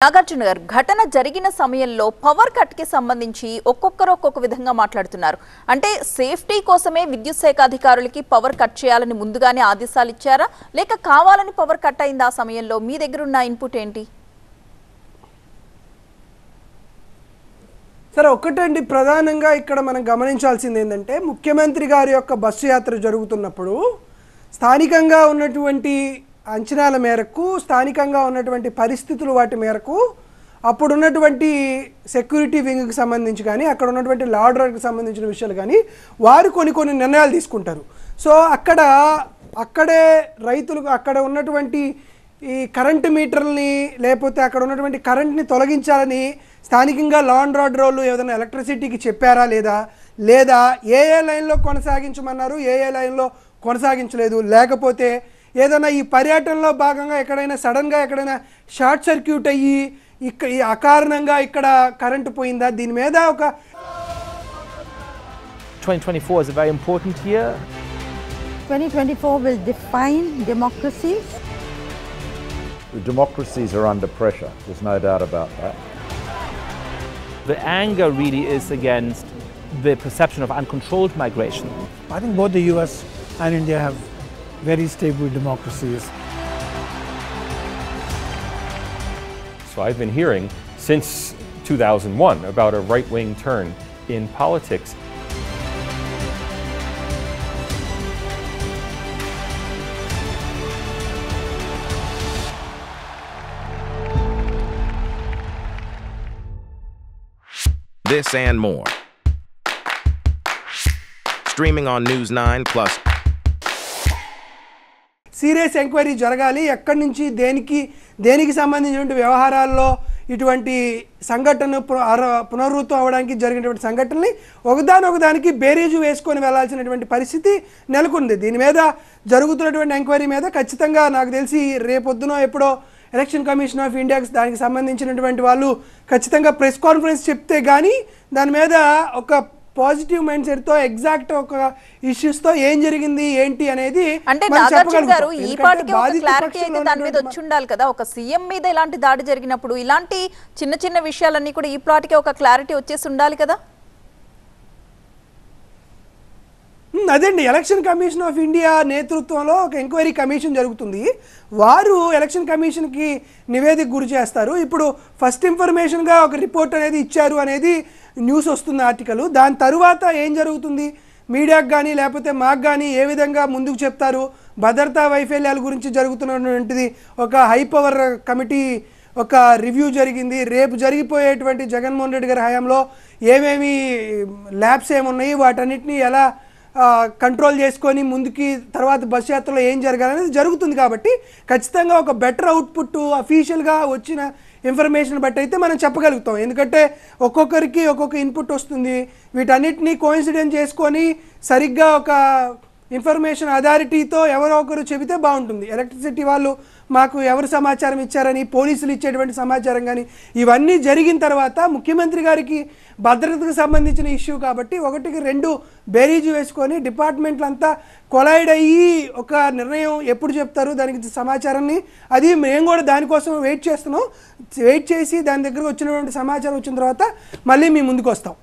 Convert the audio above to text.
నాగార్జున గారు ఘటన జరిగిన సమయంలో పవర్ కట్ కి సంబంధించి ఒక్కొక్కరు ఒక్కొక్క విధంగా మాట్లాడుతున్నారు. అంటే సేఫ్టీ కోసమే విద్యుత్ శాఖ అధికారులకి పవర్ కట్ చేయాలని ముందుగానే ఆదేశాలు ఇచ్చారా లేక కావాలని పవర్ కట్ అయింది? ఆ సమయంలో మీ దగ్గర ఉన్న ఇన్పుట్ ఏంటి? సరే, ఒకటండి ప్రధానంగా ఇక్కడ మనం గమనించాల్సింది ఏంటంటే ముఖ్యమంత్రి గారి యొక్క బస్సు యాత్ర జరుగుతున్నప్పుడు స్థానికంగా ఉన్నటువంటి అంచనాల మేరకు, స్థానికంగా ఉన్నటువంటి పరిస్థితులు వాటి మేరకు అప్పుడు ఉన్నటువంటి సెక్యూరిటీ వింగ్కి సంబంధించి కానీ అక్కడ ఉన్నటువంటి లా ఆర్డర్కి సంబంధించిన విషయాలు కానీ వారు కొన్ని నిర్ణయాలు తీసుకుంటారు. సో అక్కడే రైతులకు అక్కడ ఉన్నటువంటి ఈ కరెంటు మీటర్ని లేకపోతే అక్కడ ఉన్నటువంటి కరెంట్ని తొలగించాలని స్థానికంగా లా అండ్ ఆర్డర్ వాళ్ళు ఏదైనా ఎలక్ట్రిసిటీకి చెప్పారా లేదా ఏ లైన్లో కొనసాగించమన్నారు, ఏ లైన్లో కొనసాగించలేదు, లేకపోతే ఏదైనా ఈ పర్యటనలో భాగంగా ఎక్కడైనా సడన్గా ఎక్కడైనా షార్ట్ సర్క్యూట్ అయ్యి ఈ అకారణంగా ఇక్కడ కరెంటు పోయిందా, దీని మీద ఒక 2024 is a very important year. 2024 will define democracies. The democracies are under pressure, there's no doubt about that. The anger really is against the perception of uncontrolled migration. I think both the US and India have very stable democracies. So I've been hearing since 2001 about a right-wing turn in politics. This and more. Streaming on News 9 Plus. Serious enquiry జరగాలి. ఎక్కడి నుంచి దేనికి సంబంధించినటువంటి వ్యవహారాల్లో ఇటువంటి సంఘటన పునరావృతం అవ్వడానికి జరిగినటువంటి సంఘటనని ఒకదానికి బేరీజు వేసుకొని వెళ్లాల్సినటువంటి పరిస్థితి నెలకొంది. దీని మీద జరుగుతున్నటువంటి ఎంక్వైరీ మీద ఖచ్చితంగా నాకు తెలిసి రేపొద్దునో ఎప్పుడో ఎలక్షన్ కమిషన్ ఆఫ్ ఇండియాకి దానికి సంబంధించినటువంటి వాళ్ళు ఖచ్చితంగా ప్రెస్ కాన్ఫరెన్స్ చెప్తే కానీ దాని మీద ఒక పాజిటివ్ మైండ్ సెట్ తో ఎగ్జాక్ట్ ఒక ఇష్యూస్ తో ఏం జరిగింది ఏంటి అనేది అంటే నాగార్జున గారు ఈ పాటికి ఒక క్లారిటీ అయితే దాని మీద వచ్చి ఉండాలి కదా. ఒక సీఎం మీద ఇలాంటి దాడి జరిగినప్పుడు ఇలాంటి చిన్న విషయాలన్నీ కూడా ఈ పాటికి ఒక క్లారిటీ వచ్చేసి ఉండాలి కదా. అదేండి, ఎలక్షన్ కమిషన్ ఆఫ్ ఇండియా నేతృత్వంలో ఒక ఎంక్వైరీ కమిషన్ జరుగుతుంది. వారు ఎలక్షన్ కమిషన్కి నివేదిక గురి చేస్తారు. ఇప్పుడు ఫస్ట్ ఇన్ఫర్మేషన్గా ఒక రిపోర్ట్ అనేది ఇచ్చారు అనేది న్యూస్ వస్తుంది, ఆర్టికల్. దాని తరువాత ఏం జరుగుతుంది, మీడియాకు కానీ లేకపోతే మాకు కానీ ఏ విధంగా ముందుకు చెప్తారు, భద్రతా వైఫల్యాల గురించి జరుగుతున్నటువంటిది ఒక హై పవర్ కమిటీ ఒక రివ్యూ జరిగింది. రేపు జరిగిపోయేటువంటి జగన్మోహన్ రెడ్డి గారి హయాంలో ఏమేమి ల్యాబ్స్ ఏమున్నాయి, వాటన్నిటిని ఎలా కంట్రోల్ చేసుకొని ముందుకి తర్వాత బస్ యాత్రలో ఏం జరగాలనేది జరుగుతుంది. కాబట్టి ఖచ్చితంగా ఒక బెటర్ అవుట్పుట్ అఫీషియల్గా వచ్చిన ఇన్ఫర్మేషన్ బట్టి అయితే మనం చెప్పగలుగుతాం. ఎందుకంటే ఒక్కొక్కరికి ఒక్కొక్క ఇన్పుట్ వస్తుంది. వీటన్నిటినీ కోఇన్సిడెన్స్ చేసుకొని సరిగ్గా ఒక ఇన్ఫర్మేషన్ అథారిటీతో ఎవరో ఒకరు చెబితే బాగుంటుంది. ఎలక్ట్రిసిటీ వాళ్ళు మాకు ఎవరు సమాచారం ఇచ్చారని, పోలీసులు ఇచ్చేటువంటి సమాచారం కానీ ఇవన్నీ జరిగిన తర్వాత ముఖ్యమంత్రి గారికి భద్రతకు సంబంధించిన ఇష్యూ కాబట్టి 1-2 బేరీజు వేసుకొని డిపార్ట్మెంట్లంతా కొలైడ్ అయ్యి ఒక నిర్ణయం ఎప్పుడు చెప్తారు దానికి సమాచారాన్ని, అది మేము కూడా దానికోసం వెయిట్ చేస్తున్నాం. వెయిట్ చేసి దాని దగ్గరకు వచ్చినటువంటి సమాచారం వచ్చిన తర్వాత మళ్ళీ మీ ముందుకు వస్తాం.